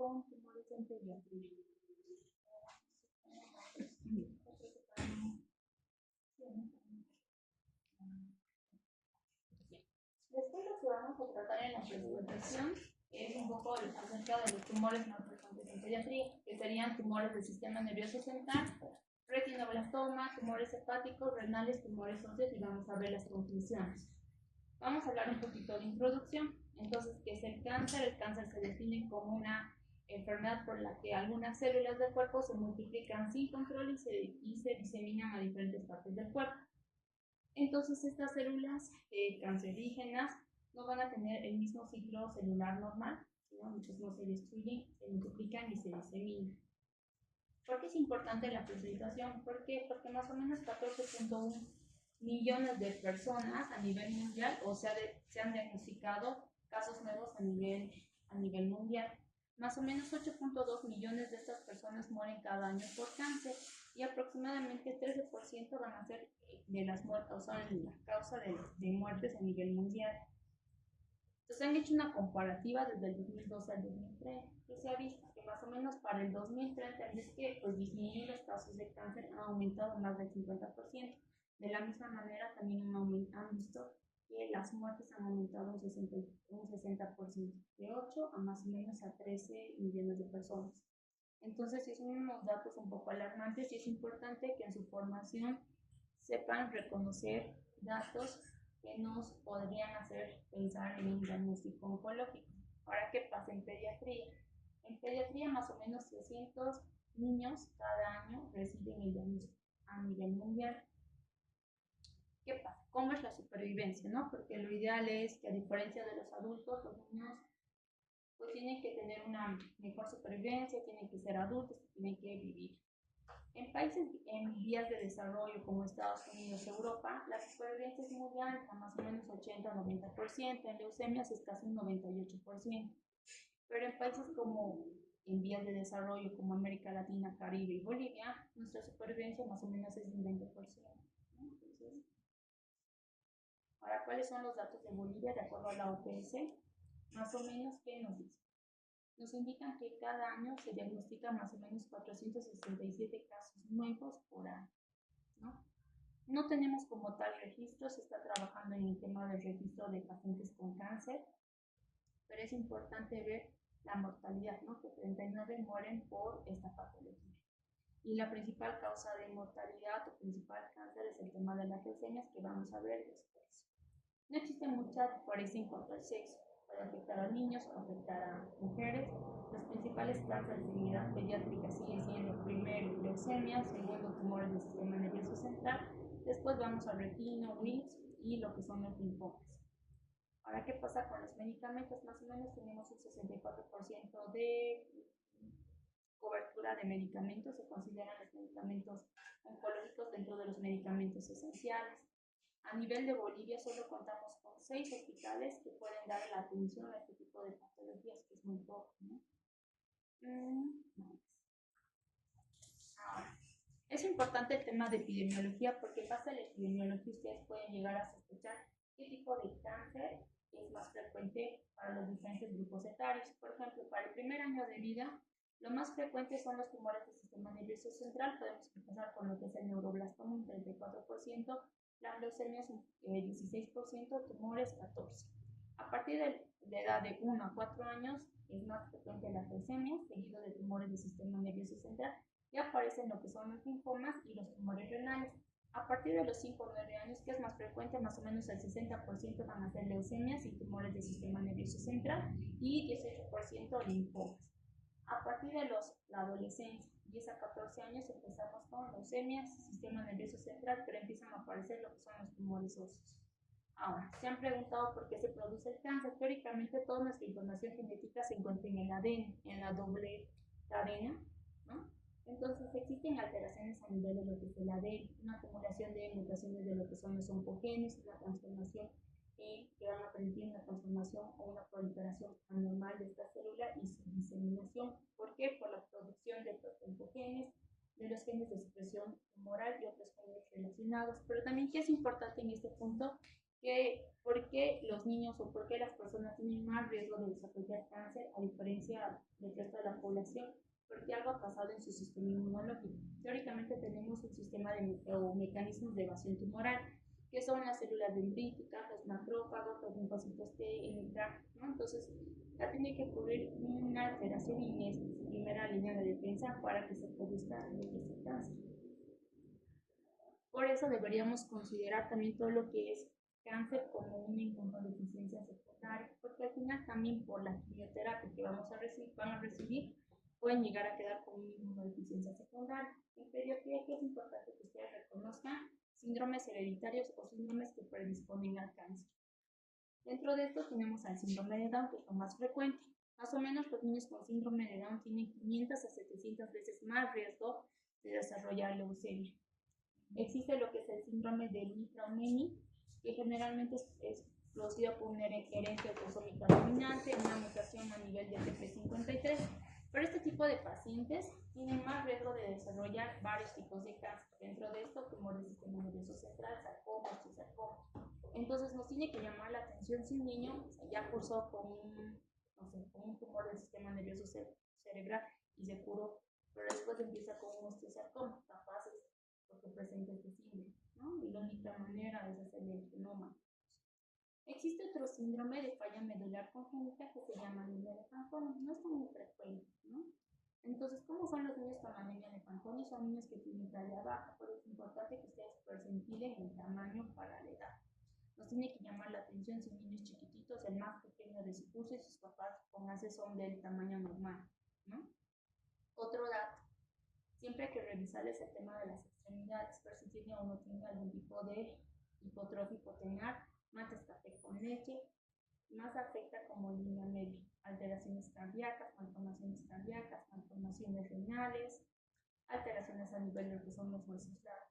con tumores en pediatría. Después lo que vamos a tratar en la presentación es un poco acerca de los tumores no frecuentes en pediatría, que serían tumores del sistema nervioso central, retinoblastoma, tumores hepáticos, renales, tumores óseos, y vamos a ver las conclusiones. Vamos a hablar un poquito de introducción. Entonces, ¿qué es el cáncer? El cáncer se define como una enfermedad por la que algunas células del cuerpo se multiplican sin control y se diseminan a diferentes partes del cuerpo. Entonces, estas células cancerígenas no van a tener el mismo ciclo celular normal, ¿no? Muchos no se destruyen, se multiplican y se diseminan. ¿Por qué es importante la presentación? ¿Por qué? Porque más o menos 14.1 millones de personas a nivel mundial, o sea, se han diagnosticado casos nuevos a nivel mundial. Más o menos 8.2 millones de estas personas mueren cada año por cáncer y aproximadamente 13% van a ser de las muertes, o sea, la causa de muertes a nivel mundial. Entonces han hecho una comparativa desde el 2012 al 2003 y se ha visto que más o menos para el 2030 es que pues, disminuir los casos de cáncer han aumentado más del 50%. De la misma manera también han visto que las muertes han aumentado un 60%, de 8 a más o menos a 13 millones de personas. Entonces sí son unos datos un poco alarmantes y es importante que en su formación sepan reconocer datos que nos podrían hacer pensar en un diagnóstico oncológico. Ahora, ¿qué pasa en pediatría? En pediatría más o menos 300 niños cada año reciben el diagnóstico a nivel mundial. ¿Qué pasa? ¿Cómo es la supervivencia? ¿No? Porque lo ideal es que a diferencia de los adultos, los niños pues tienen que tener una mejor supervivencia, tienen que ser adultos, tienen que vivir. En países en vías de desarrollo como Estados Unidos y Europa, la supervivencia es muy alta, más o menos 80-90%, en leucemias es casi un 98%, pero en países como en vías de desarrollo como América Latina, Caribe y Bolivia, nuestra supervivencia más o menos es de un 20%. Entonces, ahora, ¿cuáles son los datos de Bolivia de acuerdo a la OPS? Más o menos, ¿qué nos dice? Nos indican que cada año se diagnostican más o menos 467 casos nuevos por año, ¿no? No tenemos como tal registro, se está trabajando en el tema del registro de pacientes con cáncer, pero es importante ver la mortalidad, ¿no? Que 39 mueren por esta patología. Y la principal causa de mortalidad o principal cáncer es el tema de las leucemias, que vamos a ver después. No existe mucha diferencia en cuanto al sexo. Puede afectar a niños o afectar a mujeres. Los principales cánceres de edad pediátrica siguen siendo primero leucemia, segundo tumores del sistema nervioso central, después vamos a retino, Wilms y lo que son los linfomas. Ahora, ¿qué pasa con los medicamentos? Más o menos tenemos un 64% de cobertura de medicamentos, se consideran los medicamentos oncológicos dentro de los medicamentos esenciales. A nivel de Bolivia solo contamos con 6 hospitales que pueden dar la atención a este tipo de patologías, que es muy poco, ¿no? Ahora, es importante el tema de epidemiología porque en base a la epidemiología ustedes pueden llegar a sospechar qué tipo de cáncer es más frecuente para los diferentes grupos etarios. Por ejemplo, para el primer año de vida, lo más frecuente son los tumores del sistema nervioso central. Podemos empezar con lo que es el neuroblastoma, un 34%, las leucemias, 16%, tumores, 14%. A partir de la edad de 1 a 4 años, es más frecuente las leucemias, seguido de tumores del sistema nervioso central, y aparecen lo que son los linfomas y los tumores renales. A partir de los 5 o 9 años, que es más frecuente, más o menos el 60% van a ser leucemias y tumores del sistema nervioso central y 18% linfomas. A partir de la adolescencia, 10 a 14 años, empezamos con leucemias, sistema nervioso central, pero empiezan a aparecer lo que son los tumores óseos. Ahora, se han preguntado por qué se produce el cáncer. Teóricamente, toda nuestra información genética se encuentra en el ADN, en la doble cadena, ¿no? Entonces, existen alteraciones a nivel de lo que es el ADN, una acumulación de mutaciones de lo que son los oncogenes, la transformación que van a permitir una transformación o una proliferación anormal de esta célula y su diseminación. ¿Por qué? Por la producción de oncogenes, de los genes de expresión tumoral y otros genes relacionados. Pero también que es importante en este punto por qué los niños o por qué las personas tienen más riesgo de desarrollar cáncer a diferencia del resto de la población, porque algo ha pasado en su sistema inmunológico. Teóricamente tenemos un sistema o mecanismos de evasión tumoral, que son las células dendríticas, los macrófagos, los linfocitos T, NK, ¿no? Entonces, ya tiene que ocurrir una alteración en esta primera línea de defensa para que se produzca ese cáncer. Por eso deberíamos considerar también todo lo que es cáncer como una inmunodeficiencia secundaria, porque al final también por la quimioterapia que van a recibir, pueden llegar a quedar con una inmunodeficiencia secundaria. En pediatría, que es importante que ustedes reconozcan síndromes hereditarios o síndromes que predisponen al cáncer. Dentro de esto tenemos al síndrome de Down, que es lo más frecuente. Más o menos los niños con síndrome de Down tienen 500 a 700 veces más riesgo de desarrollar leucemia. Existe lo que es el síndrome de Li-Fraumeni, que generalmente es producido por una herencia autosómica dominante, una mutación a nivel de TP53. Pero este tipo de pacientes tienen más riesgo de desarrollar varios tipos de cáncer. Dentro de esto, tumores del sistema nervioso central, sarcomas y sarcomas. Entonces nos tiene que llamar la atención si un niño ya cursó con un tumor del sistema nervioso cerebral y se curó, pero después empieza con un osteosarcoma, capaces porque presenta este síndrome, ¿no? Y la única manera es hacerle el genoma. Existe otro síndrome de falla medular congénita que se llama anemia de Fanconi, no es muy frecuente, ¿no? Entonces, ¿cómo son los niños con anemia de Fanconi? Son niños que tienen talla baja, por eso es importante que ustedes percentilen el tamaño para la edad. Nos tiene que llamar la atención si niños chiquititos, el más pequeño de su curso y sus papás pónganse son del tamaño normal, ¿no? Otro dato, siempre hay que revisarles el tema de las extremidades, ver si tiene o no tiene algún tipo de hipotrofia hipotenar, manchas café con leche, más afecta como línea media, alteraciones cardíacas, malformaciones renales, alteraciones a nivel de lo que son los huesos largos,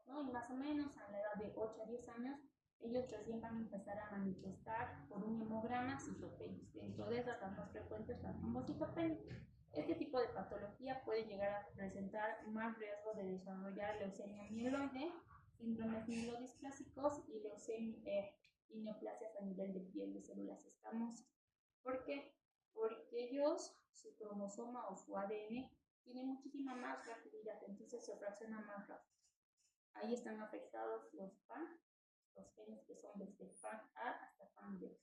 ¿no? Y más o menos a la edad de 8 a 10 años, ellos recién van a empezar a manifestar por un hemograma citopenias. Dentro de esas, las más frecuentes, la trombocitopenia. Este tipo de patología puede llegar a presentar más riesgo de desarrollar leucemia mieloide, síndromes mielodisplásicos y neoplasias a nivel de piel de células escamosas. ¿Por qué? Porque ellos, su cromosoma o su ADN, tiene muchísima más fragilidad, entonces se fracciona más rápido. Ahí están afectados los PAN, los genes que son desde PAN A hasta PAN B.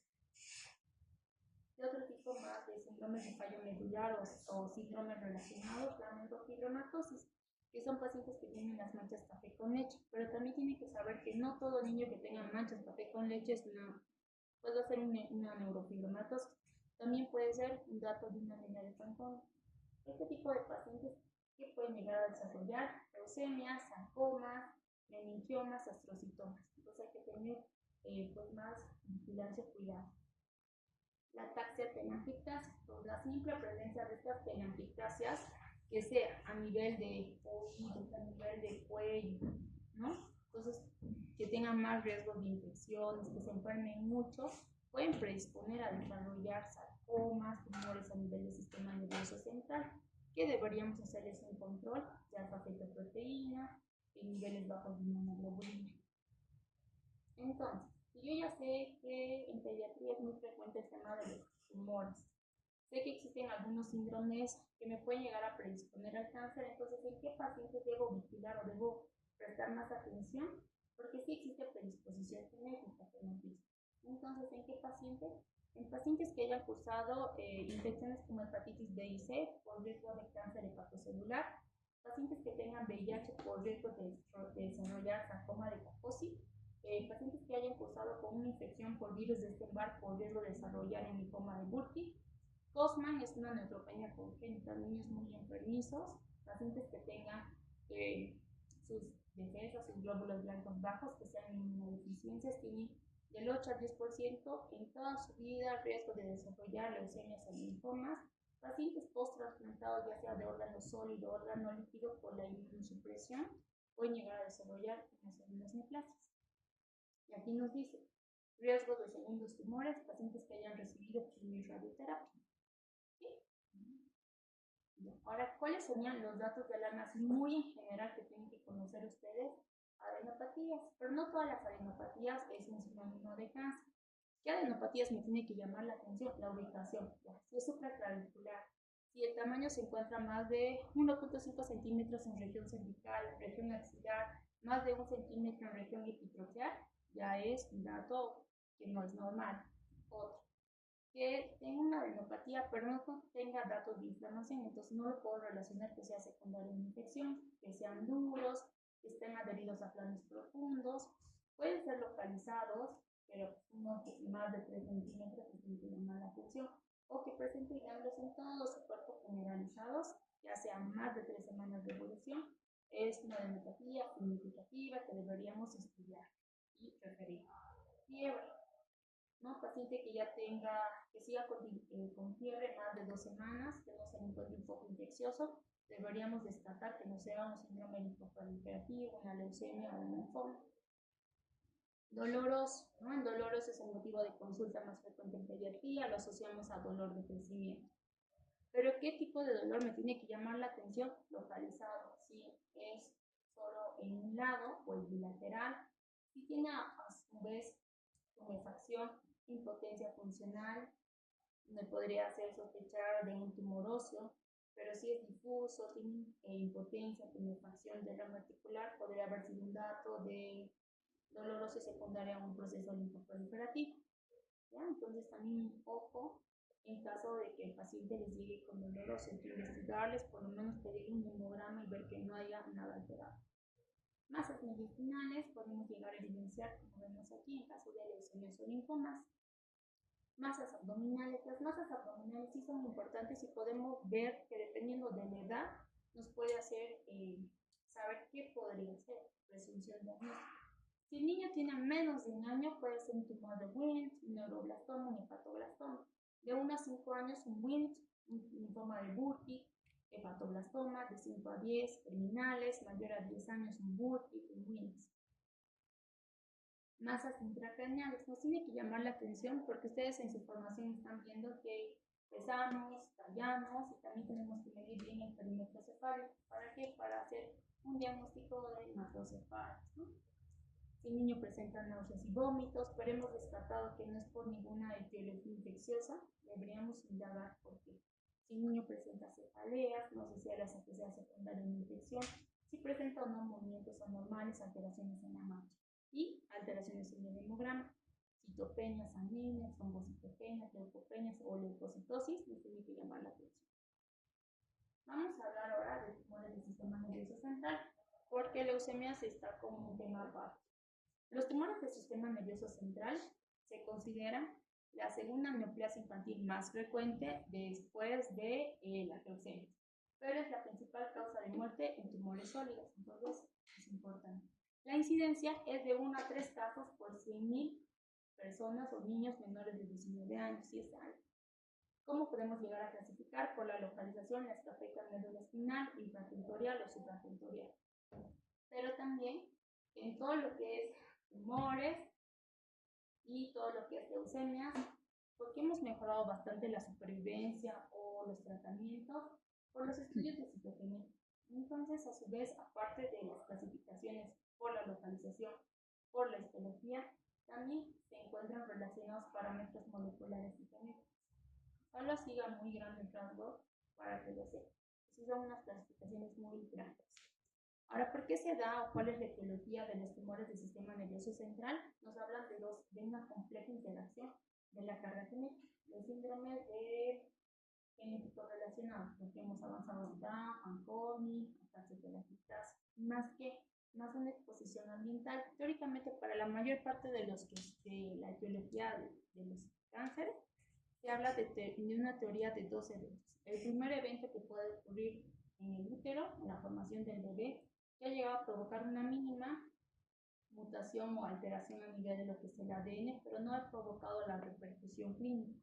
¿Qué otro tipo más de síndromes de fallo medular o síndromes relacionados? La neurofibromatosis, que son pacientes que tienen las manchas café con leche, pero también tienen que saber que no todo niño que tenga manchas café con leche puede ser una neurofibromatosis. También puede ser un dato de una anemia de Fanconi. Este tipo de pacientes que pueden llegar a desarrollar leucemias, sarcomas, meningiomas, astrocitomas. Entonces hay que tener pues más vigilancia y cuidado. La ataxia telangiectasia, pues la simple presencia de estas telangiectasias, que sea a nivel de oídos, a nivel de cuello, ¿no? Entonces, que tengan más riesgo de infecciones, que se enfermen mucho, pueden predisponer a desarrollar sarcomas, tumores a nivel del sistema nervioso central, que deberíamos hacerles un control de alfa-fetoproteína, en niveles bajos de inmunoglobulina. Entonces, yo ya sé que en pediatría es muy frecuente el tema de los tumores. Sé que existen algunos síndromes que me pueden llegar a predisponer al cáncer, entonces, ¿en qué pacientes debo vigilar o debo prestar más atención? Porque sí existe predisposición genética, que hemos visto. Entonces, ¿en qué pacientes? En pacientes que hayan cursado infecciones como hepatitis B y C por riesgo de cáncer hepatocelular, pacientes que tengan VIH por riesgo de desarrollar sarcoma de Kaposi, pacientes que hayan cursado con una infección por virus de Epstein-Barr por riesgo de desarrollar el linfoma de Burkitt. Cosman es una neutropenia congénita, niños muy enfermizos, pacientes que tengan sus defensas, sus glóbulos blancos bajos, que sean inmunodeficiencias, tienen del 8 al 10% en toda su vida riesgo de desarrollar leucemias o linfomas. Pacientes post-transplantados, ya sea de órgano sólido o órgano líquido, por la inmunosupresión, pueden llegar a desarrollar unas células neoplásicas. Y aquí nos dice, riesgo de segundos tumores, pacientes que hayan recibido quimio y radioterapia. ¿Sí? Ahora, ¿cuáles serían los datos de alarma muy en general que tienen que conocer ustedes adenopatías, pero no todas las adenopatías es un sinónimo de cáncer. ¿Qué adenopatías me tiene que llamar la atención? La ubicación. Si es supraclavicular, si el tamaño se encuentra más de 1.5 centímetros en región cervical, región axilar, más de 1 centímetro en región epitrofial, ya es un dato que no es normal. Otro, que tenga una adenopatía pero no tenga datos de inflamación, entonces no lo puedo relacionar que sea secundario a una infección, que sean duros, que estén adheridos a planos profundos, pueden ser localizados, pero no más de 3 centímetros que tienen que llamar la atención, o que presenten ganglios en todo su cuerpo generalizados, ya sea más de 3 semanas de evolución, es una adenopatía significativa que deberíamos estudiar y referir. Fiebre, ¿no? Paciente que ya tenga, que siga con fiebre más de 2 semanas, que no se le encuentre un foco infeccioso, deberíamos descartar que no sea un síndrome linfoproliferativo, una leucemia o un linfoma. Doloros, ¿no? En doloros es el motivo de consulta más frecuente en pediatría, lo asociamos a dolor de crecimiento. Pero ¿qué tipo de dolor me tiene que llamar la atención? Localizado, si es solo en un lado o el bilateral, si tiene a su vez tumefacción, impotencia funcional, me podría hacer sospechar de un tumor óseo, pero si es difuso, tiene impotencia, tumefacción, derrame articular, podría haber sido un dato de dolor óseo secundario a un proceso linfoproliferativo. ¿Ya? Entonces también ojo, en caso de que el paciente les llegue con dolor óseo, investigarles, por lo menos pedir un hemograma y ver que no haya nada alterado. Masas mediastinales podemos llegar a evidenciar, como vemos aquí, en caso de leucemias o linfomas. Masas abdominales. Las masas abdominales sí son importantes y podemos ver que dependiendo de la edad nos puede hacer saber qué podría ser presunción diagnóstica. Si el niño tiene menos de 1 año, puede ser un tumor de Wnt, un neuroblastoma, un hepatoblastoma. De 1 a 5 años, un Wnt, un linfoma de Burkitt, hepatoblastoma. De 5 a 10, terminales. Mayor a 10 años, un Burkitt, un Wnt. Masas intracraneales. Nos tiene que llamar la atención porque ustedes en su formación están viendo que pesamos, tallamos y también tenemos que medir bien el perímetro cefálico. ¿Para qué? Para hacer un diagnóstico de macrocefalia, ¿no? Si el niño presenta náuseas y vómitos, pero hemos descartado que no es por ninguna etiología infecciosa, deberíamos indagar por qué. Si el niño presenta cefaleas, no sé si era esa que sea secundaria a una infección, si presenta o no movimientos anormales, alteraciones en la marcha y alteraciones en el hemograma, citopenias sanguíneas, trombocitopenias, leucopenias o leucocitosis, nos tiene que llamar la atención. Vamos a hablar ahora de tumores del sistema nervioso central, porque leucemia está como un tema aparte. Los tumores del sistema nervioso central se consideran la segunda neoplasia infantil más frecuente después de la leucemia, pero es la principal causa de muerte en tumores sólidos, entonces es importante. La incidencia es de 1 a 3 casos por 100.000 personas o niños menores de 19 años, y es alto. ¿Cómo podemos llegar a clasificar? Por la localización, las que afectan médula espinal, infratentorial o supratentorial. Pero también en todo lo que es tumores y todo lo que es leucemias, porque hemos mejorado bastante la supervivencia o los tratamientos por los estudios de citogenética. Entonces, a su vez, aparte de las clasificaciones por la localización, por la histología, también se encuentran relacionados parámetros moleculares y genéticos. Solo siga muy grandes rasgos para que lo sepan. Esas son unas clasificaciones muy grandes. Ahora, ¿por qué se da o cuál es la etiología de los tumores del sistema nervioso central? Nos hablan de una compleja interacción de la carga genética, los síndromes de genéticos relacionados, porque hemos avanzado hasta Fanconi, hasta cetolactasa, más una exposición ambiental. Teóricamente, para la mayor parte de los que la etiología de los cánceres, se habla de una teoría de 2 eventos. El primer evento que puede ocurrir en el útero, en la formación del bebé, que ha llegado a provocar una mínima mutación o alteración a nivel de lo que es el ADN, pero no ha provocado la repercusión clínica.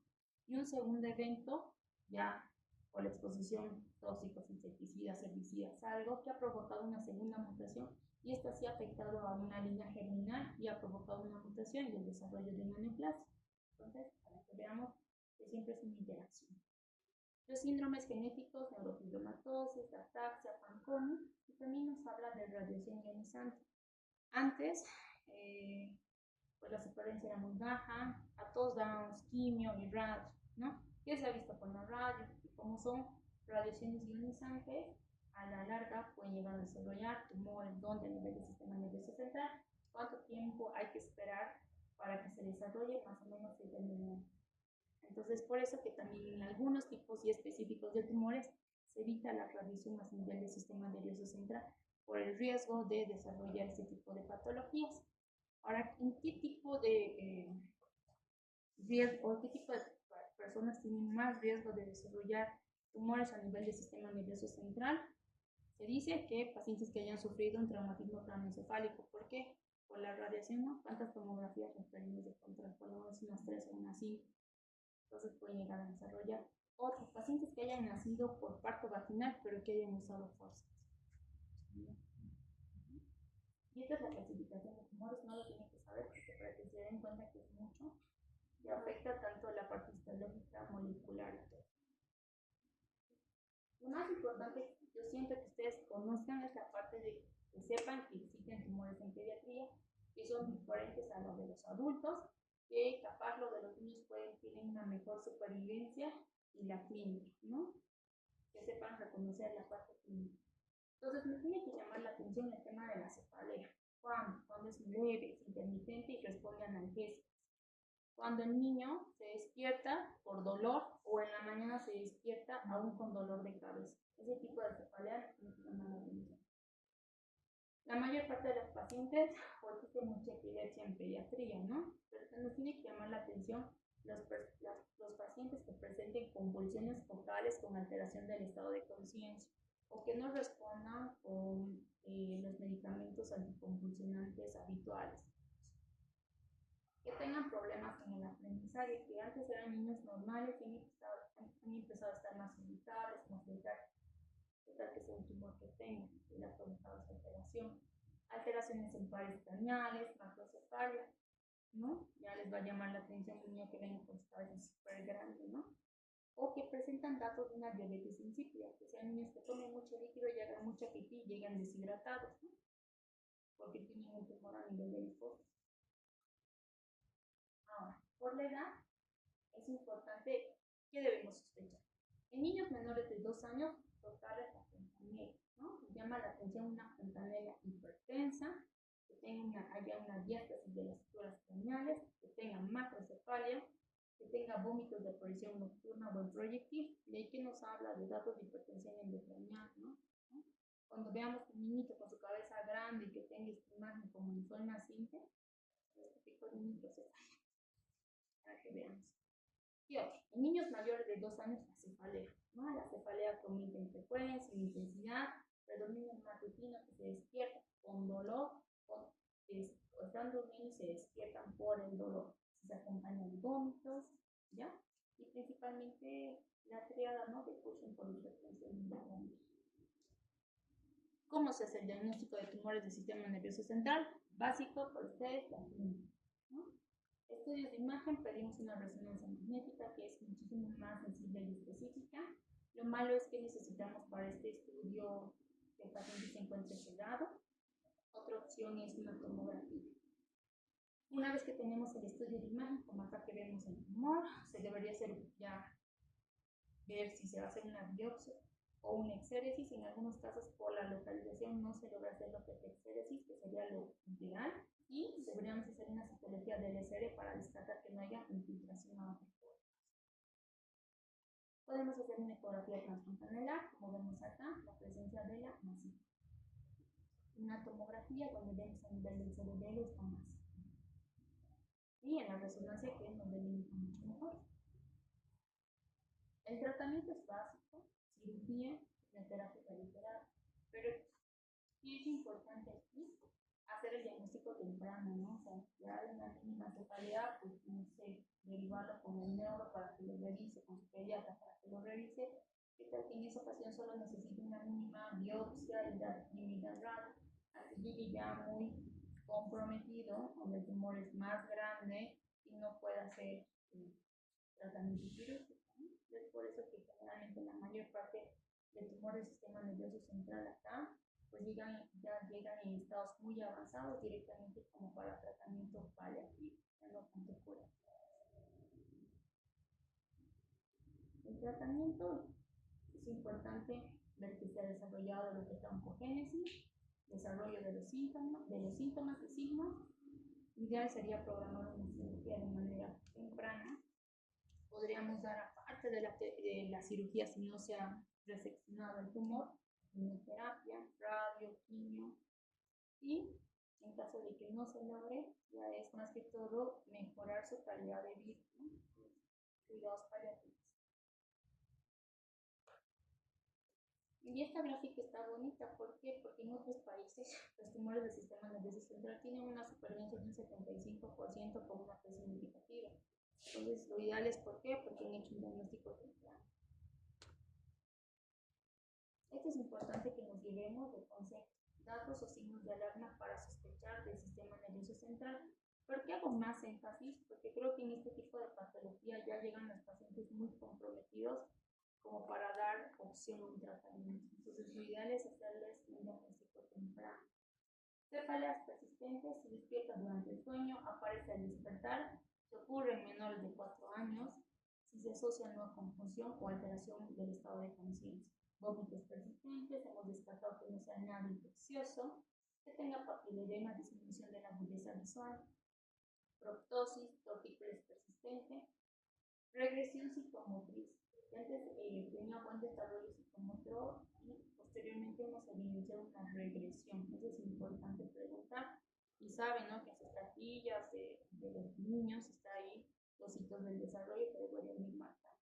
Y un segundo evento, ya por la exposición tóxicos, insecticidas, herbicidas, algo que ha provocado una segunda mutación, y esta sí ha afectado a una línea germinal y ha provocado una mutación y el desarrollo de una neoplasia. Entonces, para que veamos que siempre es una interacción. Los síndromes genéticos, neurofibromatosis, ataxia, Fanconi, y también nos habla de radiación ionizante. Antes, pues la supervivencia era muy baja, a todos dábamos quimio y radio, ¿no? Que se ha visto con la radio, y como son radiaciones ionizantes, a la larga pueden llegar a desarrollar tumores donde a nivel del sistema nervioso central. ¿Cuánto tiempo hay que esperar para que se desarrolle? Más o menos 7 años. Entonces, por eso que también en algunos tipos y específicos de tumores se evita la radiación a nivel del sistema nervioso central por el riesgo de desarrollar este tipo de patologías. Ahora, ¿en qué tipo de riesgo o qué tipo de personas tienen más riesgo de desarrollar tumores a nivel del sistema nervioso central? Se dice que pacientes que hayan sufrido un traumatismo craneoencefálico. ¿Por qué? Por la radiación, ¿no? ¿Cuántas tomografías requerimos de control? Por lo menos unas 3 o unas 5. Entonces pueden llegar a desarrollar. Otros pacientes que hayan nacido por parto vaginal, pero que hayan usado forceps. Y esta es la clasificación de tumores, no lo tienen que saber porque para que se den cuenta que es mucho y afecta tanto la parte histológica, molecular y todo. Lo más importante, yo siento que ustedes conozcan es la parte de que sepan que existen tumores en pediatría, que son diferentes a los de los adultos, que capaz los de los niños tienen una mejor supervivencia y la clínica, ¿no? Que sepan reconocer la parte clínica. Entonces me tiene que llamar la atención el tema de la cefalea. Cuando es leve, es intermitente y responde a analgésicos. Cuando el niño se despierta por dolor o en la mañana se despierta aún con dolor de cabeza. Ese tipo de cefalea nos llama la atención. La mayor parte de los pacientes existe mucha epilepsia en pediatría, ¿no? Pero nos tiene que llamar la atención los pacientes que presenten convulsiones focales con alteración del estado de conciencia o que no respondan con los medicamentos anticonvulsionantes habituales. Que tengan problemas en el aprendizaje, que antes eran niños normales y han empezado a estar más irritables, más letárgicos. Tal que sea un tumor que tenga, que le ha provocado esa alteración. Alteraciones en pares craneales, macrocefalia, ¿no? Ya les va a llamar la atención un niño que venga con su cabeza súper grande, ¿no? O que presentan datos de una diabetes insípida, que sean niños que tomen mucho líquido y hagan mucha pipí y llegan deshidratados, ¿no? Porque tienen un tumor a nivel de linfocitos. Ahora, por la edad, es importante que debemos sospechar. En niños menores de 2 años, tocarles la fontanela, ¿no? Se llama la atención una fontanela hipertensa, que haya una diástasis de las estructuras craneales, que tenga macrocefalia, que tenga vómitos de aparición nocturna o en proyectil. De ahí que nos habla de datos de hipertensión endocranial, ¿no? Cuando veamos un niñito con su cabeza grande y que tenga esta imagen como en sol naciente, este tipo de microcefalia, para que veamos. Y otro, en niños mayores de 2 años, la cefalea, ¿no? La cefalea que aumenta en frecuencia, en intensidad, predomina un matutino que se despierta con dolor, están durmiendo y se despiertan por el dolor. Se acompañan vómitos, ¿ya? Y principalmente la triada, ¿no? De Cushing por hipertensión de vómitos. ¿Cómo se hace el diagnóstico de tumores del sistema nervioso central? Básico, por ustedes, la clínica, ¿no? Estudios de imagen, pedimos una resonancia magnética que es muchísimo más sensible y específica. Lo malo es que necesitamos para este estudio que el paciente se encuentre sedado. Otra opción es una tomografía. Una vez que tenemos el estudio de imagen, como acá que vemos el tumor, se debería hacer ya ver si se va a hacer una biopsia o una exéresis. En algunos casos, por la localización, no se logra hacer lo que es exéresis, que sería lo ideal. Y deberíamos hacer una citología del SR para descartar que no haya infiltración a otros órganos. Podemos hacer una ecografía transfrontanelar, como vemos acá, la presencia de la masita. Una tomografía donde vemos a nivel del cerebelo está más. Y en la resonancia, que es donde vemos mucho mejor. El tratamiento es básico, cirugía, quimioterapia, radioterapia, pero sí es importante aquí hacer el diagnóstico temprano, ¿no? O sea, ya hay una mínima cefalea, pues no sé, derivarlo con el neuro para que lo revise, con su pediatra para que lo revise, que tal que en esa ocasión solo necesite una mínima biopsia y la clínica radio, así llegue ya muy comprometido, donde el tumor es más grande y no puede hacer tratamiento quirúrgico. Es por eso que generalmente la mayor parte del tumor del sistema nervioso central acá pues ya llegan en estados muy avanzados directamente como para tratamiento paliativo, ya no tanto cura. El tratamiento es importante ver que se ha desarrollado lo que es la oncogénesis, desarrollo de los síntomas y signos. Ideal sería programar una cirugía de manera temprana. Podríamos dar, aparte de la cirugía, si no se ha reseccionado el tumor, quimioterapia, radio, quimio, y en caso de que no se logre, ya es más que todo mejorar su calidad de vida, ¿no? Cuidados paliativos. Y esta gráfica está bonita, ¿por qué? Porque en otros países los tumores del sistema nervioso central tienen una supervivencia de un 75% con una P significativa. Entonces, lo ideal es ¿por qué? Porque han hecho un diagnóstico temprano. Esto es importante que nos llevemos de conceptos, datos o signos de alarma para sospechar del sistema nervioso central. ¿Por qué hago más énfasis? Porque creo que en este tipo de patología ya llegan los pacientes muy comprometidos como para dar opción a un tratamiento. Entonces, lo ideal es hacerles un diagnóstico temprano. Cefaleas persistentes, se despierta durante el sueño, aparece al despertar, se ocurre en menores de 4 años, si se asocia a una confusión o alteración del estado de conciencia. Vómitos persistentes, hemos descartado que no sea nada infeccioso, que tenga papiloedema, disminución de la agudeza visual, proptosis, tortícolis persistente, regresión psicomotriz. Antes tenía buen desarrollo psicomotor y posteriormente hemos evidenciado una regresión. Eso es importante preguntar. Y saben, ¿no?, que en sus cartillas de los niños está ahí los hitos del desarrollo que deberían ir marcando.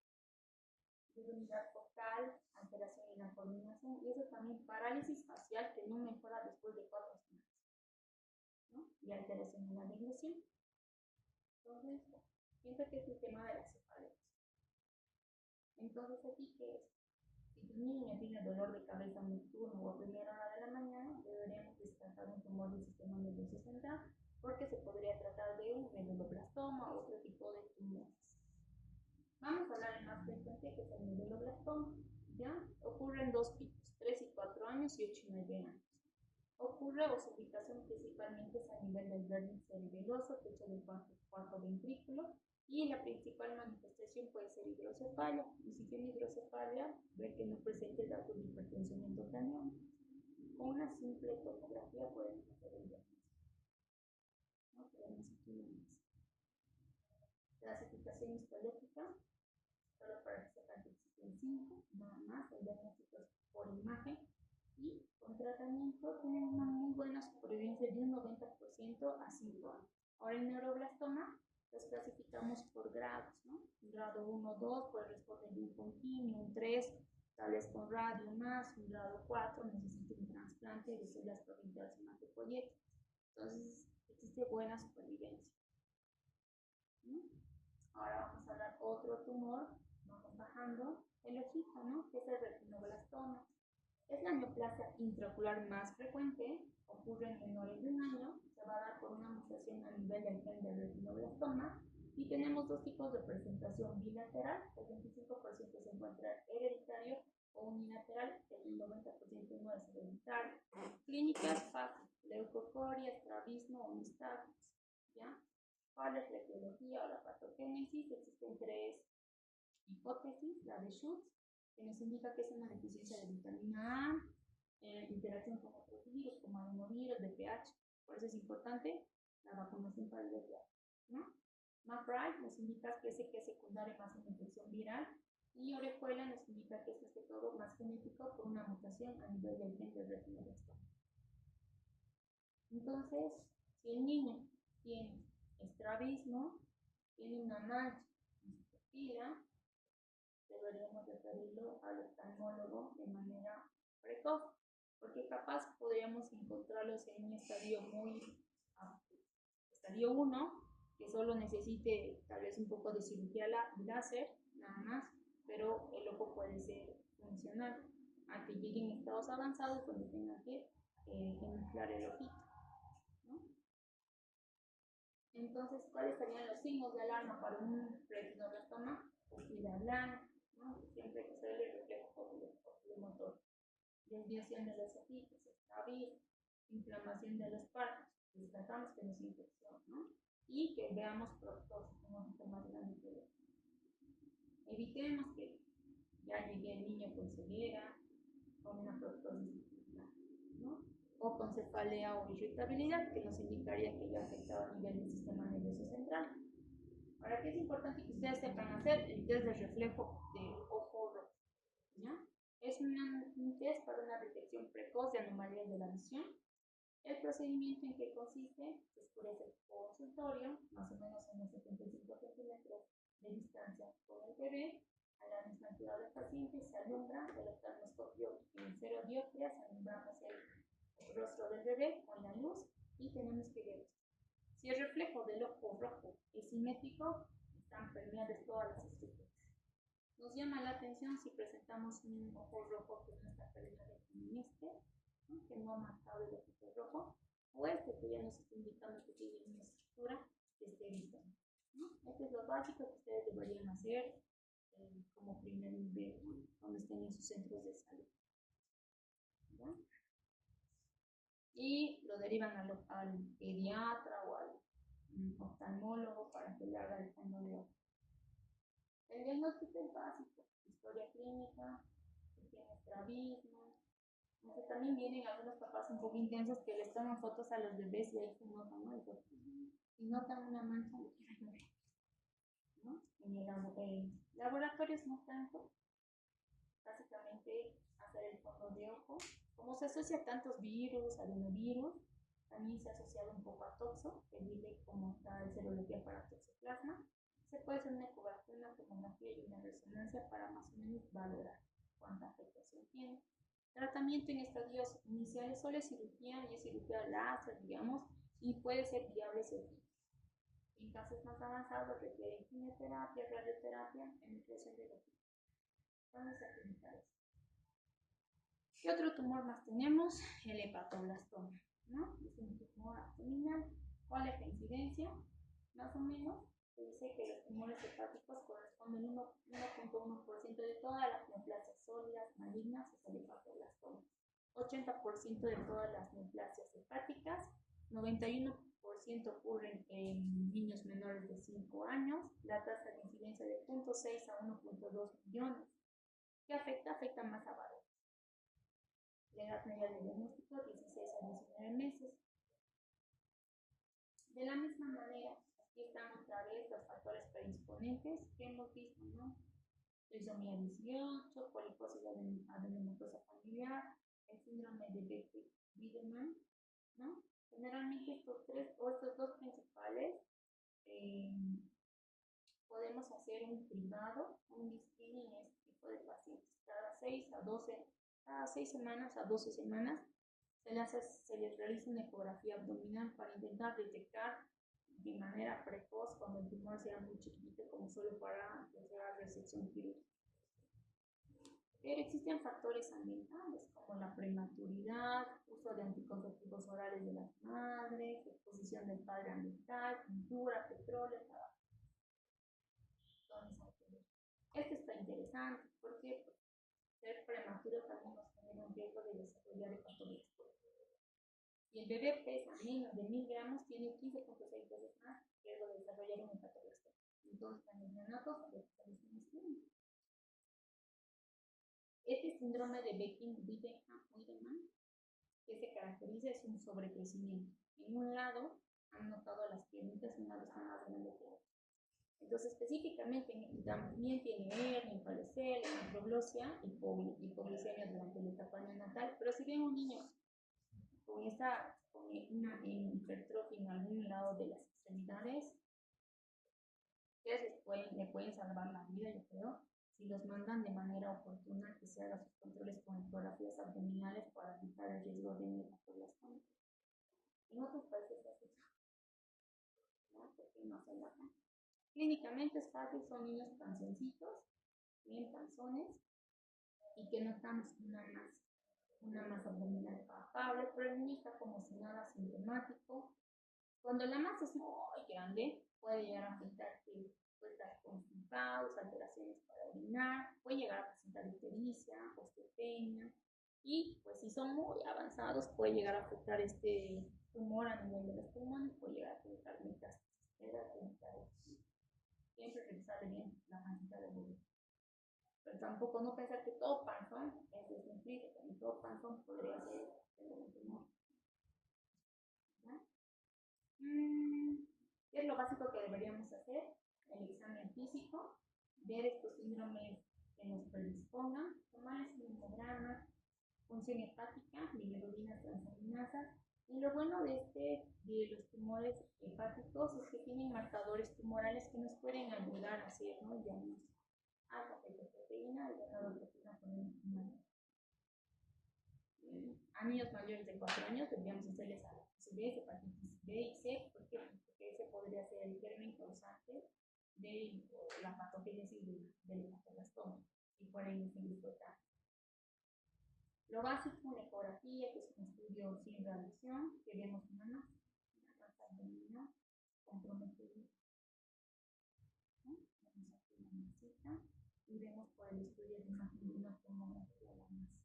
Debilidad focal, alteración en la coordinación, y eso también parálisis facial que no mejora después de 4 semanas, ¿no? Y alteración en la diglosión. Entonces, piensa que es el tema de las cefaleas. Entonces, aquí, ¿qué es? Si tu niño tiene dolor de cabeza nocturno o a primera hora de la mañana, deberíamos descartar un tumor del sistema nervioso central porque se podría tratar de un meduloblastoma o otro tipo de tumores. Vamos a hablar en más frecuente que es el meduloblastoma. ¿Ya? Ocurre en 2 picos, 3 y 4 años y 8 y 9 años. Ocurre o su ubicación principalmente es a nivel del vértice cerebeloso, techo del cuarto ventrículo, y la principal manifestación puede ser hidrocefalia. Y si tiene hidrocefalia, ver que no presente datos de hipertensión endocraniana. Con una simple tomografía podemos hacer el diagnóstico. ¿No? Tenemos aquí una clasificación histológica, solo para que sepan que existen 5, nada más. El diagnóstico es por imagen. Y con tratamiento tienen una muy buena supervivencia de un 90% a 5 años. Ahora, el neuroblastoma los clasificamos por grados, ¿no? Un grado 1, 2 puede responder bien con quimio, un 3 tal vez con radio más, un grado 4 necesita un trasplante de células provinciales hematopoyéticas. Entonces, existe buena supervivencia, ¿no? Ahora vamos a hablar otro tumor, vamos bajando, el ojito, ¿no?, que es el retinoblastoma. Es la neoplasia intraocular más frecuente, ocurre en menores de 1 año, se va a dar por una mutación a nivel del gen del retinoblastoma, y tenemos 2 tipos de presentación: bilateral, el 25% se encuentra hereditario, o unilateral, el 90% no es hereditario. Clínicas fáciles: leucocoria, estrabismo o nistagmus, ¿ya? Para la etiología o la patogénesis existen 3 hipótesis: la de Schutz, que nos indica que es una deficiencia de vitamina A, interacción con otros virus como adenovirus, VPH. Por eso es importante la vacunación para el VPH, ¿no? McBride nos indica que es secundaria más una infección viral, y Orejuela nos indica que es más que todo más genético por una mutación a nivel del gen del retinoblastoma. Entonces, si el niño tiene estrabismo, tiene una mancha en su pupila, deberíamos referirlo al oftalmólogo de manera precoz, porque capaz podríamos encontrarlos en un estadio estadio 1, que solo necesite tal vez un poco de cirugía láser, nada más, pero el ojo puede ser funcional, a que lleguen estados avanzados donde tengan que inflar el ojito, ¿no? Entonces, ¿cuáles serían los signos de alarma para un retinoblastoma? Pupila blanca, ¿no? Siempre hay que hacerle reflejo oculomotor. desviación de los ojitos, estrabismo, inflamación de los párpados, descartamos que no es infección, ¿no? Y que veamos proptosis, un ojito más grande que el otro. Evitemos que ya llegue el niño con ceguera, con una proptosis, ¿no? O con cefalea o irritabilidad, que nos indicaría que ya afectado a nivel del sistema nervioso central. Ahora, ¿qué es importante que ustedes sepan hacer? El test de reflejo de ojo rojo, ¿ya? Es un test para una detección precoz de anomalías de la visión. El procedimiento en que consiste: se oscurece el consultorio, más o menos en unos 75 centímetros de distancia con el bebé, a la misma altura del paciente, se alumbra el oftalmoscopio en 0 dioptrías, alumbramos el rostro del bebé con la luz y tenemos que ver si el reflejo del ojo rojo es simétrico, están permeables todas las estructuras. Nos llama la atención si presentamos un ojo rojo que no está permeable en este, ¿no? Que no ha marcado el ojito rojo, o este que ya nos está indicando que tiene una estructura que esté lista, ¿no? Esto es lo básico que ustedes deberían hacer como primer nivel, ¿no? Cuando estén en sus centros de salud, ¿ya? Y lo derivan al pediatra o al oftalmólogo para que le haga el fondo de ojo. El diagnóstico es básico: historia clínica, que tiene estrabismo. Aunque también vienen algunos papás un poco intensos que les toman fotos a los bebés y ahí se notan, ¿no? Y notan una mancha, ¿no? En el laboratorios no tanto. Básicamente hacer el fondo de ojo. Como se asocia a tantos virus, adenovirus, también se ha asociado un poco a toxo, que vive como está el serología para toxoplasma. Se puede hacer una ecografía, una tomografía y una resonancia para más o menos valorar cuánta afectación tiene. Tratamiento en estadios iniciales solo es cirugía, y es cirugía láser, digamos, y puede ser viable cirugía. En casos más avanzados requieren quimioterapia, radioterapia, penetración de los ojos. Vamos a utilizar esto. ¿Qué otro tumor más tenemos? El hepatoblastoma, ¿no? Es un tumor abdominal. ¿Cuál es la incidencia? Más o menos se dice que los tumores hepáticos corresponden al 1.1% de todas las neoplasias sólidas malignas, es el hepatoblastoma. 80% de todas las neoplasias hepáticas, 91% ocurren en niños menores de 5 años, la tasa de incidencia de 0.6 a 1.2 millones. ¿Qué afecta? Afecta más a varones. La edad media de diagnóstico, 16 a 19 meses. De la misma manera, aquí están otra vez los factores predisponentes que hemos visto, ¿no? Trisomía 18, poliposis adenomatosa familiar, el síndrome de Beckley-Wiedemann, ¿no? Generalmente estos dos principales podemos hacer un cribado, un screening en este tipo de pacientes. Cada 6 semanas a 12 semanas se les realiza una ecografía abdominal para intentar detectar de manera precoz cuando el tumor sea muy chiquito, como solo para la resección quirúrgica. Pero existen factores ambientales como la prematuridad, uso de anticonceptivos orales de las madres, exposición del padre ambiental, pintura, petróleo, tabaco. Entonces, esto está interesante. ¿Por qué? Porque ser prematuro también nos genera un riesgo de desarrollar hepatoblastoma. Si el bebé pesa menos de 1000 gramos, tiene 15.6 veces más riesgo de desarrollar un hepatoblastoma. Entonces, en los neonatos, este síndrome de Beckley-Wiedemann, que se caracteriza es un sobrecrecimiento. En un lado han notado las piernitas, en un lado están más grandes que otro. Entonces, específicamente, también tiene hernia, palecel, microglosia y hipoglucemia durante la etapa neonatal. Pero si ven un niño con una hipertrofia en algún lado de las extremidades, ustedes le pueden salvar la vida, yo creo, si los mandan de manera oportuna que se hagan sus controles con ecografías abdominales para evitar el riesgo de un hepatoblastoma. En otros países se hace eso, ¿no? Porque no se la. Clínicamente es fácil, son niños panzoncitos, bien panzones, y que notamos una masa abdominal palpable, pero el niño está como si nada, sintomático. Cuando la masa es muy grande, puede llegar a afectar que puede estar constipados, alteraciones para orinar, puede llegar a presentar ictericia, osteopenia, Y pues si son muy avanzados puede llegar a afectar este tumor a nivel de los pulmones, puede llegar a provocar metástasis. Siempre revisarle bien la pancita del bebé. Pero tampoco no pensar que todo panzón es desnutrido, también todo panzón podría ser un tumor. ¿Qué es lo básico que deberíamos hacer? El examen físico, ver estos síndromes que nos predispongan, tomar el hemograma, función hepática, bilirrubinas transaminasas. Y lo bueno de los tumores hepáticos es que tienen marcadores tumorales que nos pueden ayudar a hacer, ¿no? El diagnóstico. Proteína, el ganado proteína por a niños mayores de 4 años deberíamos hacerles a su vez hepatitis B y C, porque ese podría ser el germen causante de la patogénesis del hepatoblastoma y por ahí se disfruta. Lo básico, una ecografía, que es un estudio sin radiación, que vemos una masa abdominal comprometida. Vemos aquí la masita y vemos por el estudio de imagen de una tomografía la masa.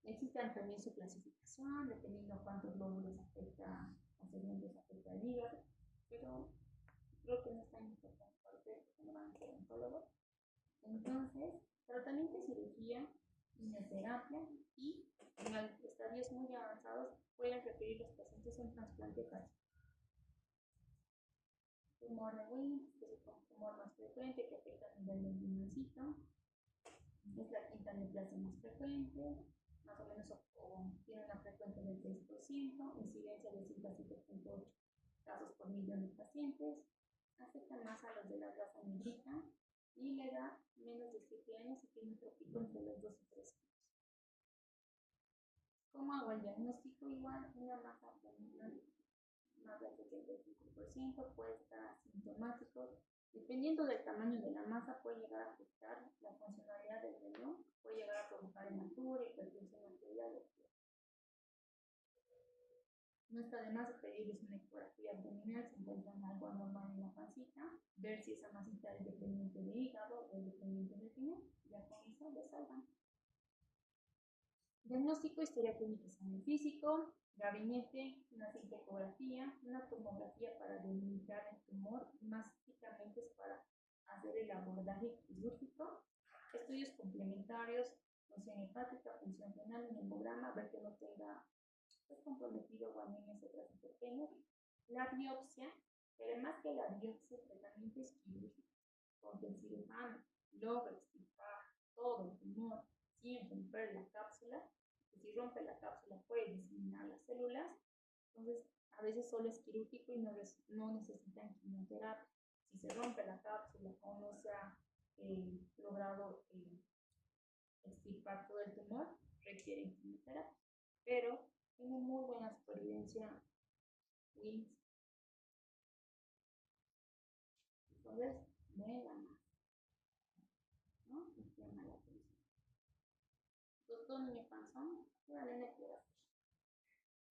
Existen también su clasificación, dependiendo de cuántos glóbulos afecta o segmentos afecta el hígado, pero creo que no es tan importante para ustedes porque no van a ser oncólogos. Entonces, tratamiento de cirugía, quimioterapia y en estadios muy avanzados pueden requerir los pacientes un trasplante hepático. Tumor de Wilms, que es el tumor más frecuente que afecta a nivel del pulmoncito, es la quinta neoplasia más frecuente, más o menos tiene una frecuencia del 3%, incidencia de 107.8 casos por millón de pacientes, afecta más a los de la raza negrita y le da menos de 7 años y tiene un pico entre los 2 y 3 años. ¿Cómo hago el diagnóstico? Igual una masa abdominal más del 75% puede estar asintomático. Dependiendo del tamaño de la masa puede llegar a afectar la funcionalidad del riñón, puede llegar a provocar hematura, hipertensión arterial, etc. No está de más pedirles una ecografía abdominal si encuentran algo anormal en la pancita, ver si esa masita es dependiente de hígado o dependiente de riñón, ya con eso le salvan. Diagnóstico, historia clínica, examen físico, gabinete, una simple ecografía, una tomografía para delimitar el tumor, más típicamente es para hacer el abordaje quirúrgico, estudios complementarios, función hepática, función renal, un hemograma, ver que no tenga comprometido o anemia pequeños, la biopsia, pero más que la biopsia, el tratamiento es quirúrgico, porque el cirujano logra extirpar todo el tumor sin romper la cápsula, que si rompe la cápsula puede diseminar las células, entonces a veces solo es quirúrgico y no necesitan quimioterapia. Si se rompe la cápsula o no se ha logrado extirpar todo el tumor, requieren quimioterapia, pero tiene muy buena supervivencia Wilms. Entonces, me la más, ¿no? Y llama la atención. Doctor niño panzón, una nena que va.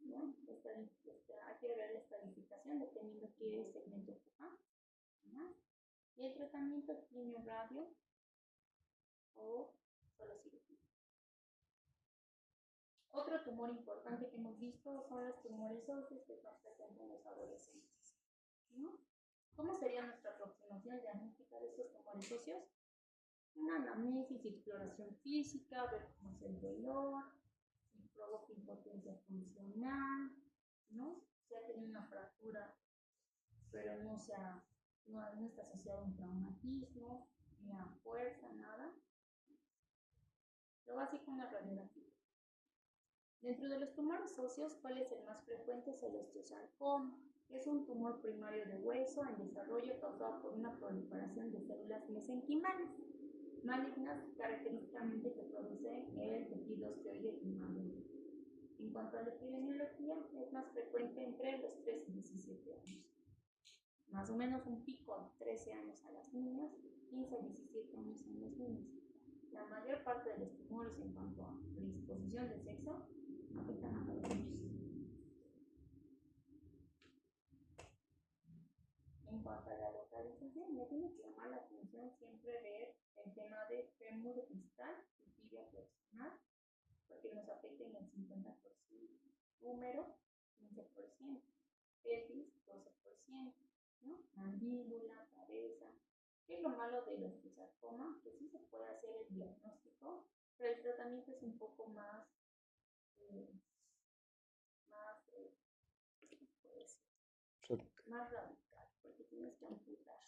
¿No? Hay que ver la estadificación dependiendo de qué segmento ocupa. Y el tratamiento quimio radio o solo cirugía. Otro tumor importante que hemos visto son los tumores óseos que son presentes en los adolescentes, ¿no? ¿Cómo sería nuestra aproximación diagnóstica de estos tumores óseos? Una anamnesis y exploración física, ver cómo es el dolor, si provoca impotencia funcional, ¿no? Si ha tenido una fractura, pero no está asociado a un traumatismo, ni a fuerza, nada. Lo básico, una radiografía. Dentro de los tumores óseos, ¿cuál es el más frecuente? Es el osteosarcoma, que es un tumor primario de hueso en desarrollo causado por una proliferación de células mesenquimales malignas, característicamente que producen el tejido osteoide inmaduro. En cuanto a la epidemiología, es más frecuente entre los 3 y 17 años. Más o menos un pico a 13 años a las niñas, 15 a 17 años en los niños. La mayor parte de los tumores en cuanto a predisposición de sexo afectan a los niños. En cuanto a la localización, me tiene que llamar la atención siempre ver el tema de fémur distal y tibia proximal, porque nos afecta en el 50%, húmero 15%, pelvis 12%, ¿no? Mandíbula, cabeza. ¿Qué es lo malo del osteosarcoma? Que sí se puede hacer el diagnóstico, pero el tratamiento es un poco más, más radical, porque tienes que amputar.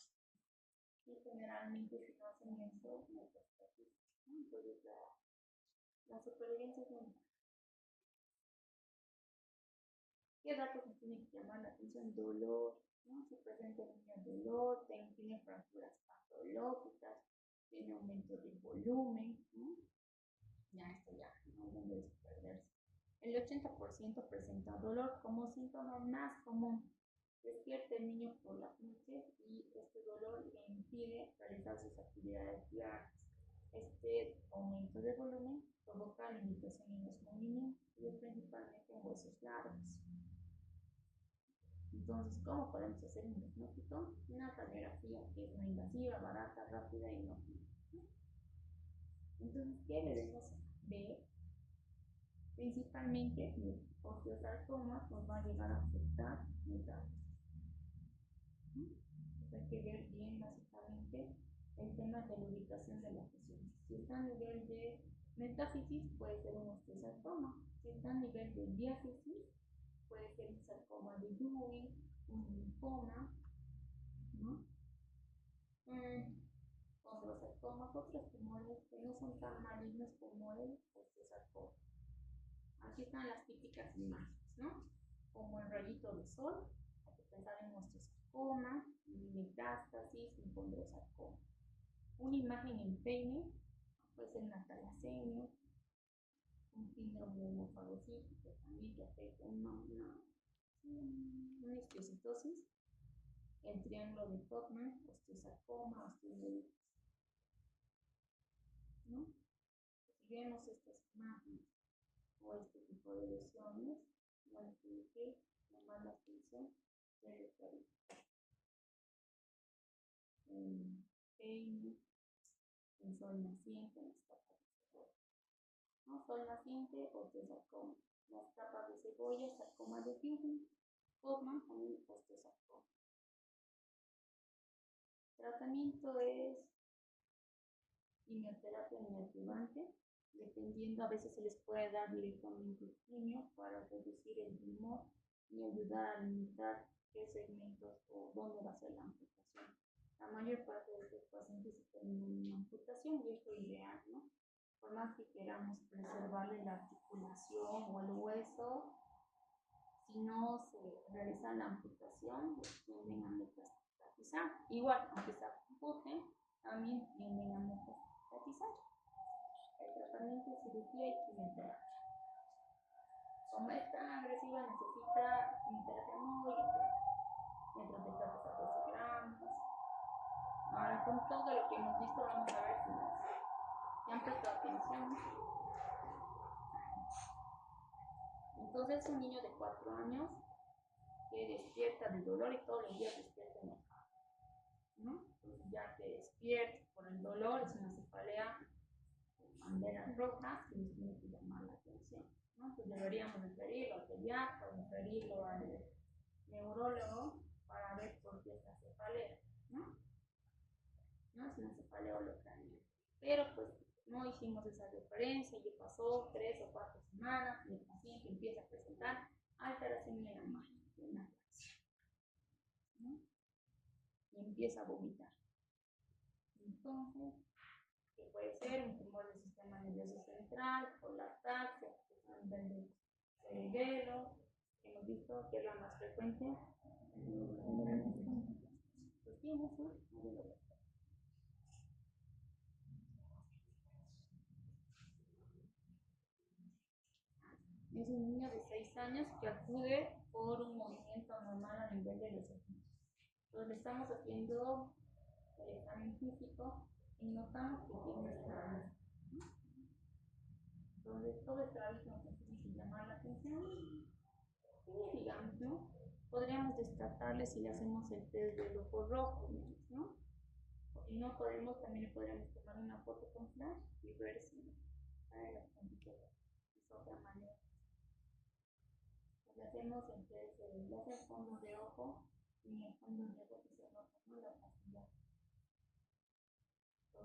Y generalmente si no hacen eso, no te estás, ¿no? Entonces la supervivencia es muy mala. ¿Qué datos nos tiene que llamar la atención? Dolor, ¿no? Se presenta en niños dolor, tiene fracturas patológicas, tiene aumento de volumen, ¿no? Ya esto ya no debe perderse. El 80% presenta dolor como síntoma más común. Despierta el niño por la noche y este dolor le impide realizar sus actividades diarias. Este aumento de volumen provoca limitación en los movimientos y principalmente en huesos largos. Entonces, ¿cómo podemos hacer un diagnóstico? Una radiografía que es no invasiva, barata, rápida y no. Entonces, ¿qué debemos ver? Principalmente, el osteosarcoma nos va a llegar a afectar metástasis. Hay que ver bien básicamente el tema de la ubicación de la lesión. Si está a nivel de metáfisis, puede ser un osteosarcoma. Si está a nivel de diáfisis, puede ser un sarcoma de Ewing, un linfoma, ¿no? Osteosarcomas, otros tumores que no son tan malignos como el osteosarcoma. Aquí están las típicas imágenes, ¿no? Como el rayito de sol, hay que pensar en osteosarcoma, metástasis, un condrosarcoma. Una imagen en peine, puede ser una talasemia, un síndrome hemofagocítico también que afecta una histiocytosis, el triángulo de Topman, osteosarcoma, osteomielitis, ¿no? Si vemos estas imágenes o este tipo de lesiones, van a tener que llamar la atención del especialista. En peine, en sol naciente, en las capas de cebolla. ¿No? Sol naciente, osteosarcoma. Las capas de cebolla, sarcoma de Ewing, Topman, también osteosarcoma. Tratamiento es quimioterapia neoadyuvante, dependiendo, a veces se les puede dar directamente quimio para reducir el tumor y ayudar a limitar qué segmentos o dónde va a ser la amputación. La mayor parte de estos pacientes se terminan en una amputación y esto es ideal, ¿no? Por más que queramos preservarle la articulación o el hueso, si no se realiza la amputación, tienden a metastatizar. Igual, aunque se amputen, también tienden a metastatizar. El tratamiento es cirugía y quimioterapia. Como es tan agresiva, necesita quimioterapia muy intensa, metrotexato a 12 gramos. Ahora, con todo lo que hemos visto, vamos a ver si han prestado atención. Entonces, un niño de 4 años que despierta de dolor y todos los días despierta enojado, ¿no? Entonces, ya que despierta por el dolor, es una cefalea con banderas rojas que nos tiene que llamar la atención, ¿no? Entonces, deberíamos referirlo al pediatra o referirlo al neurólogo para ver por qué esta cefalea, ¿no? No es una cefalea holocraniana. Pero, pues, no hicimos esa referencia y pasó 3 o 4 semanas y el paciente empieza a presentar alteración en la imagen, en la fracción, ¿no? Y empieza a vomitar. Entonces, ¿qué puede ser? Un tumor del sistema nervioso central, por la ataxia, a nivel del cerebelo. Hemos visto que es la más frecuente. Pues tiene eso. Es un niño de 6 años que acude por un movimiento anormal a nivel de los ojos. Entonces le estamos haciendo el examen físico y notamos que tiene estrabismo. Entonces todo estrabismo nos tiene que llamar la atención y digamos, ¿no? Podríamos descartarle si le hacemos el test del ojo rojo, ¿no? O si no podemos, también le podríamos tomar tomar una foto con flash y ver si hay las condiciones. Es otra manera. Lo hacemos entre ya sea el fondo de ojo y el fondo de ojo que se nota, ¿no? La opacidad.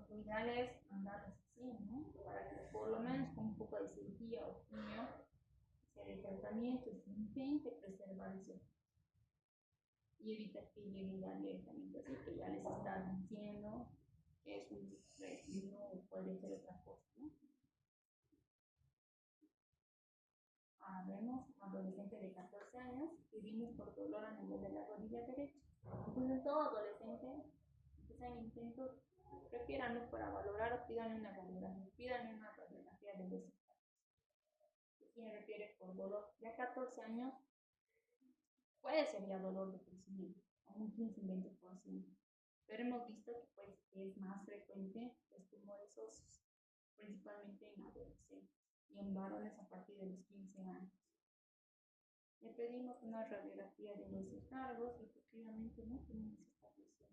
Lo ideal es mandarlos así, ¿no? Para que por lo menos con un poco de cirugía o quimio, el tratamiento se intente preservar eso y evitar que llegue ya directamente así, que ya les está diciendo que es un retiro o puede ser otra cosa, ¿no? Vemos un adolescente de 14 años que viene por dolor a nivel de la rodilla derecha. Entonces todo adolescente empieza en intentos, prefieranlo para valorar o pídanle una radiografía de hueso. Si me refiere por dolor de 14 años, puede ser ya dolor de crecimiento, a un 15-20%. Pero hemos visto que pues, es más frecuente los tumores óseos, principalmente en adolescentes y en varones a partir de los 15 años. Le pedimos una radiografía de huesos largos y efectivamente no tenemos esta lesión.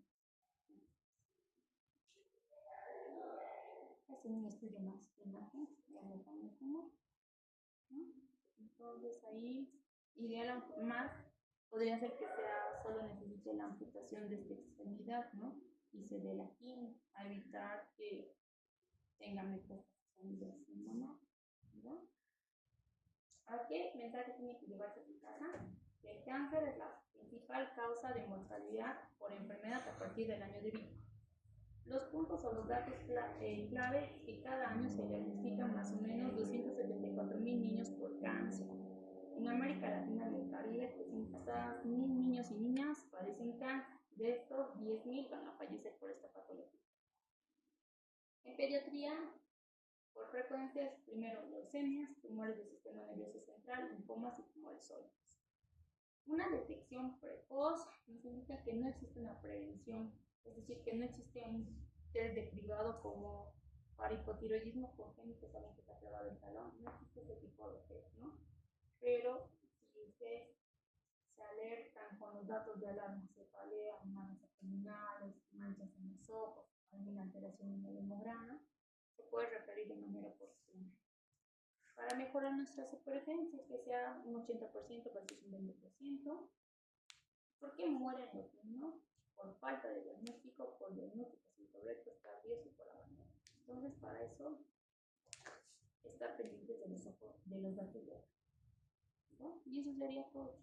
Es un estudio más de imagen, ya no tan tumor, ¿no? Entonces ahí, ideal más podría ser que sea solo necesite la amputación de esta extremidad, ¿no? Y se dé la quimio, a evitar que tenga metástasis ¿no? ¿A qué mensaje tiene que llevarse a tu casa? El cáncer es la principal causa de mortalidad por enfermedad a partir del año de vida. Los puntos o los datos clave es que cada año se diagnostican más o menos 274,000 niños por cáncer. En América Latina y el Caribe, 300,000 niños y niñas padecen cáncer. De estos, 10,000 van a fallecer por esta patología. En pediatría, por frecuencia es primero leucemias, tumores del sistema nervioso central, linfomas y tumores sólidos. Una detección precoz nos indica que no existe una prevención, es decir, que no existe un test de cribado como para hipotiroidismo congénito, saben que está clavado el talón, no existe ese tipo de test, ¿no? Pero si ustedes se alertan con los datos de alarma, cefalea, manchas abdominales, manchas en los ojos, alguna alteración en el hemograma, se puede referir de manera oportuna. Para mejorar nuestra supervivencia, que sea un 80% versus un 20%. ¿Por qué mueren los niños? Por falta de diagnóstico, por diagnósticos incorrectos, tardíos y por abandono. Entonces, para eso, estar pendientes de los datos de ¿no? Y eso sería todo.